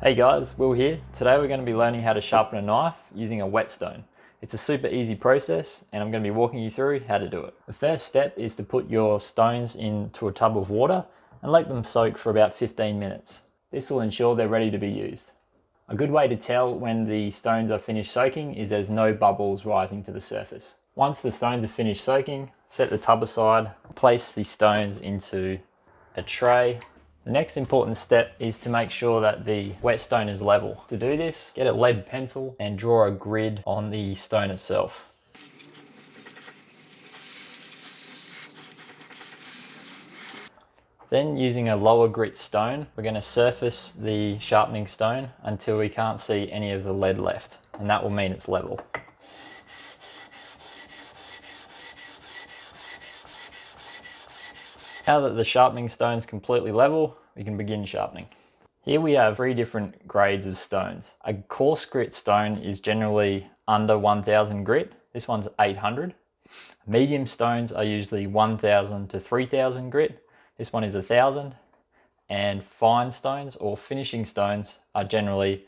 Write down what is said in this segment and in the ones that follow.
Hey guys, Will here. Today we're going to be learning how to sharpen a knife using a whetstone. It's a super easy process and I'm going to be walking you through how to do it. The first step is to put your stones into a tub of water and let them soak for about 15 minutes. This will ensure they're ready to be used. A good way to tell when the stones are finished soaking is there's no bubbles rising to the surface. Once the stones are finished soaking, set the tub aside, place the stones into a tray. The next important step is to make sure that the whetstone is level. To do this, get a lead pencil and draw a grid on the stone itself. Then using a lower grit stone, we're going to surface the sharpening stone until we can't see any of the lead left, and that will mean it's level. Now that the sharpening stone is completely level, we can begin sharpening. Here we have 3 different grades of stones. A coarse grit stone is generally under 1000 grit. This one's 800. Medium stones are usually 1000 to 3000 grit. This one is 1000. And fine stones or finishing stones are generally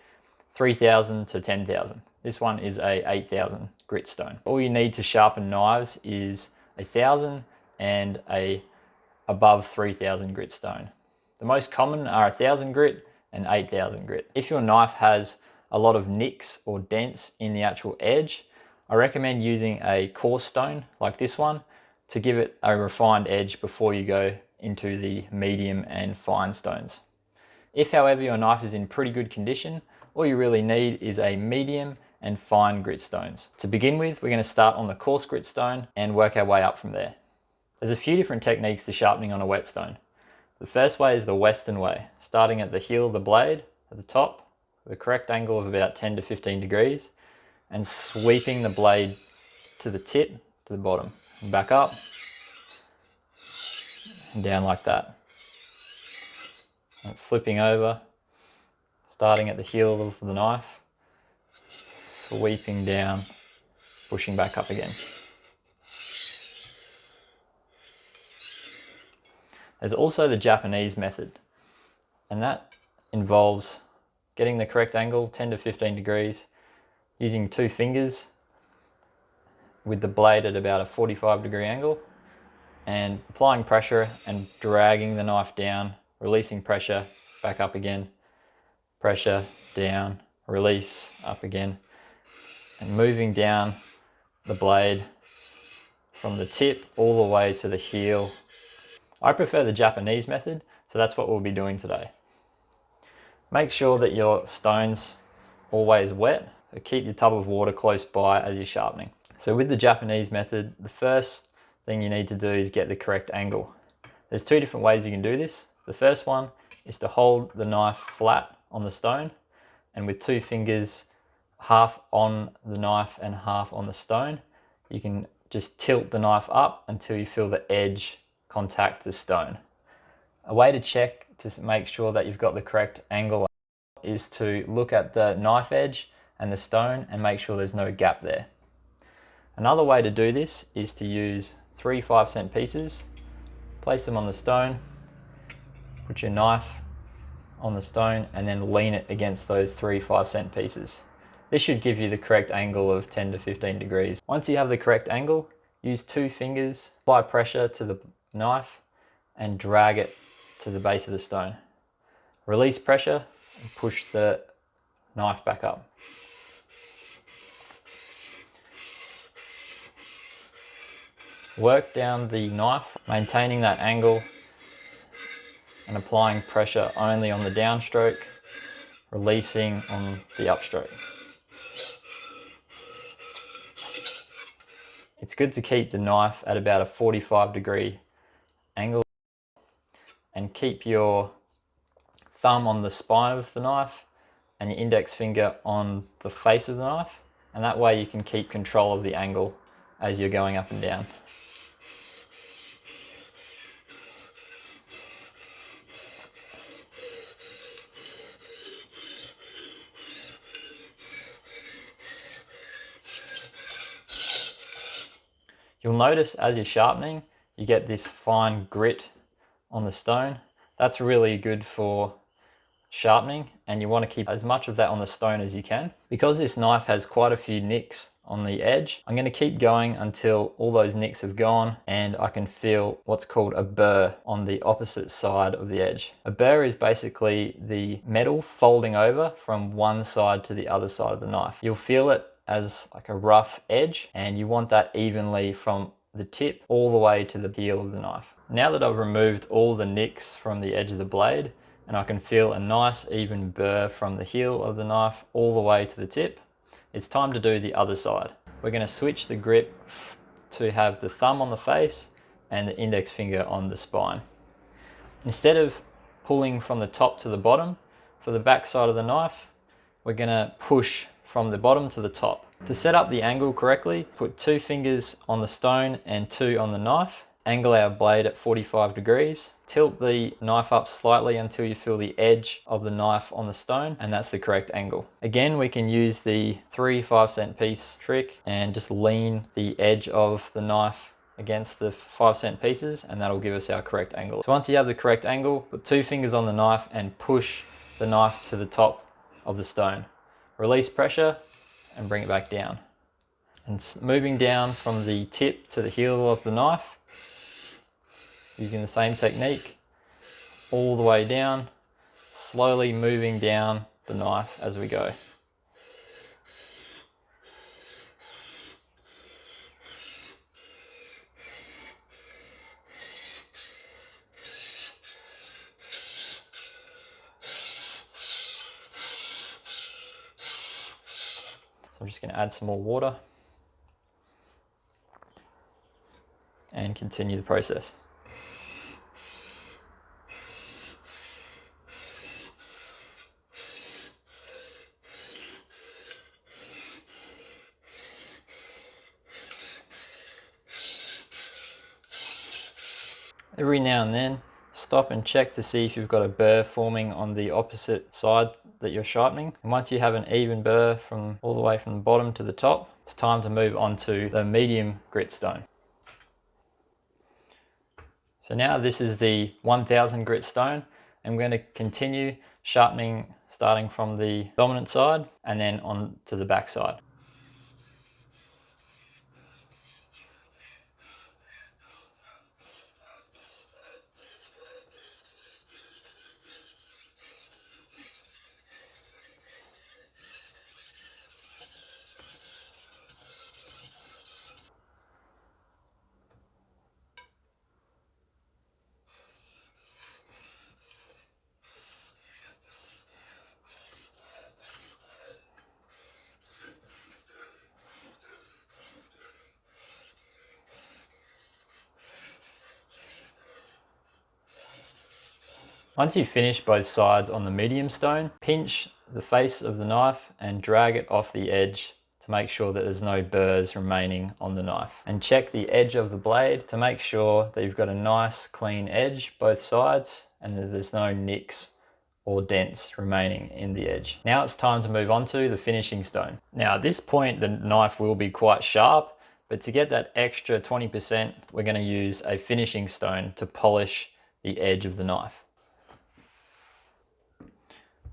3000 to 10,000. This one is a 8000 grit stone. All you need to sharpen knives is 1000 and a above 3000 grit stone. The most common are 1000 grit and 8000 grit. If your knife has a lot of nicks or dents in the actual edge, I recommend using a coarse stone like this one to give it a refined edge before you go into the medium and fine stones. If however your knife is in pretty good condition, all you really need is a medium and fine grit stones. To begin with, we're going to start on the coarse grit stone and work our way up from there. There's a few different techniques to sharpening on a whetstone. The first way is the Western way, starting at the heel of the blade at the top with a correct angle of about 10 to 15 degrees and sweeping the blade to the tip to the bottom and back up and down like that. And flipping over, starting at the heel of the knife, sweeping down, pushing back up again. There's also the Japanese method, and that involves getting the correct angle, 10 to 15 degrees, using 2 fingers with the blade at about a 45-degree angle, and applying pressure and dragging the knife down, releasing pressure, back up again, pressure, down, release, up again, and moving down the blade from the tip all the way to the heel. I prefer the Japanese method, so that's what we'll be doing today. Make sure that your stone's always wet, so keep your tub of water close by as you're sharpening. So with the Japanese method, the first thing you need to do is get the correct angle. There's 2 different ways you can do this. The first one is to hold the knife flat on the stone, and with 2 fingers, half on the knife and half on the stone, you can just tilt the knife up until you feel the edge contact the stone. A way to check to make sure that you've got the correct angle is to look at the knife edge and the stone and make sure there's no gap there. Another way to do this is to use 3 5-cent pieces, place them on the stone, put your knife on the stone and then lean it against those 3 5-cent pieces. This should give you the correct angle of 10 to 15 degrees. Once you have the correct angle, use 2 fingers, apply pressure to the knife and drag it to the base of the stone. Release pressure and push the knife back up. Work down the knife, maintaining that angle and applying pressure only on the downstroke, releasing on the upstroke. It's good to keep the knife at about a 45-degree angle and keep your thumb on the spine of the knife and your index finger on the face of the knife, and that way you can keep control of the angle as you're going up and down. You'll notice as you're sharpening, you get this fine grit on the stone. That's really good for sharpening, and you want to keep as much of that on the stone as you can. Because this knife has quite a few nicks on the edge, I'm going to keep going until all those nicks have gone and I can feel what's called a burr on the opposite side of the edge. A burr is basically the metal folding over from one side to the other side of the knife. You'll feel it as like a rough edge, and you want that evenly from the tip all the way to the heel of the knife. Now that I've removed all the nicks from the edge of the blade and I can feel a nice even burr from the heel of the knife all the way to the tip, it's time to do the other side. We're going to switch the grip to have the thumb on the face and the index finger on the spine. Instead of pulling from the top to the bottom, for the back side of the knife, we're going to push from the bottom to the top. To set up the angle correctly, put 2 fingers on the stone and 2 on the knife. Angle our blade at 45 degrees. Tilt the knife up slightly until you feel the edge of the knife on the stone, and that's the correct angle. Again, we can use the 3 5-cent piece trick and just lean the edge of the knife against the 5-cent pieces, and that'll give us our correct angle. So once you have the correct angle, put 2 fingers on the knife and push the knife to the top of the stone. Release pressure and bring it back down. And moving down from the tip to the heel of the knife, using the same technique, all the way down, slowly moving down the knife as we go. So I'm just going to add some more water and continue the process. Every now and then, stop and check to see if you've got a burr forming on the opposite side that you're sharpening. And once you have an even burr from all the way from the bottom to the top, it's time to move on to the medium grit stone. So now this is the 1000 grit stone, and we're going to continue sharpening starting from the dominant side and then on to the back side. Once you've finished both sides on the medium stone, pinch the face of the knife and drag it off the edge to make sure that there's no burrs remaining on the knife. And check the edge of the blade to make sure that you've got a nice clean edge both sides and that there's no nicks or dents remaining in the edge. Now it's time to move on to the finishing stone. Now at this point the knife will be quite sharp, but to get that extra 20%, we're going to use a finishing stone to polish the edge of the knife.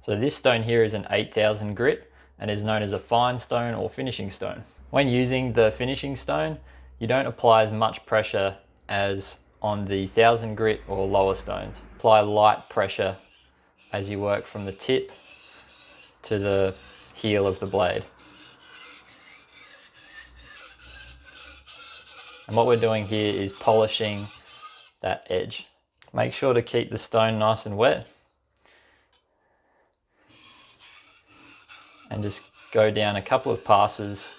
So this stone here is an 8000 grit and is known as a fine stone or finishing stone. When using the finishing stone, you don't apply as much pressure as on the 1000 grit or lower stones. Apply light pressure as you work from the tip to the heel of the blade. And what we're doing here is polishing that edge. Make sure to keep the stone nice and wet. And just go down a couple of passes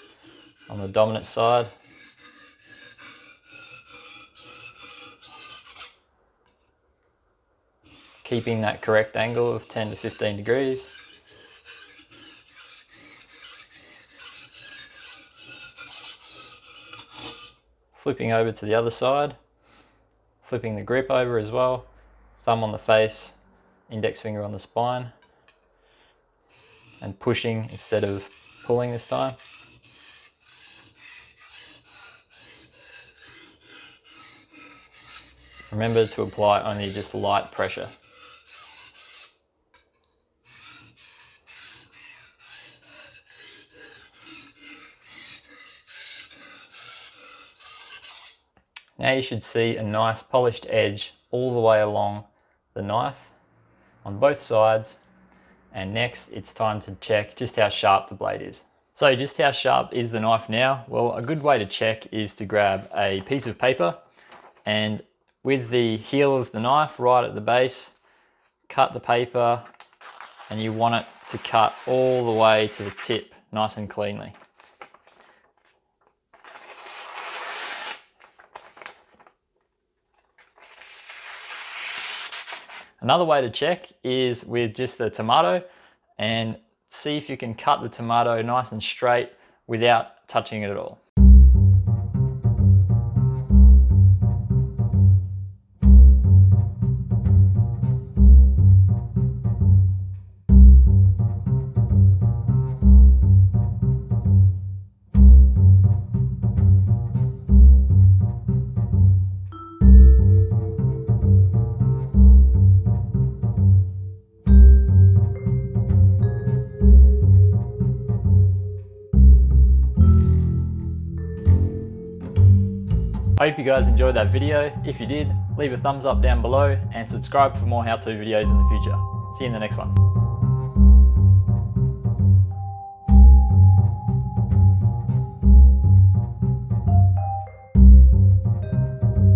on the dominant side. Keeping that correct angle of 10 to 15 degrees. Flipping over to the other side. Flipping the grip over as well. Thumb on the face, index finger on the spine. And pushing instead of pulling this time. Remember to apply only just light pressure. Now you should see a nice polished edge all the way along the knife on both sides. And next it's time to check just how sharp the blade is. So just how sharp is the knife now? Well, a good way to check is to grab a piece of paper and with the heel of the knife right at the base, cut the paper, and you want it to cut all the way to the tip nice and cleanly. Another way to check is with just the tomato and see if you can cut the tomato nice and straight without touching it at all. I hope you guys enjoyed that video. If you did, leave a thumbs up down below and subscribe for more how-to videos in the future. See you in the next one.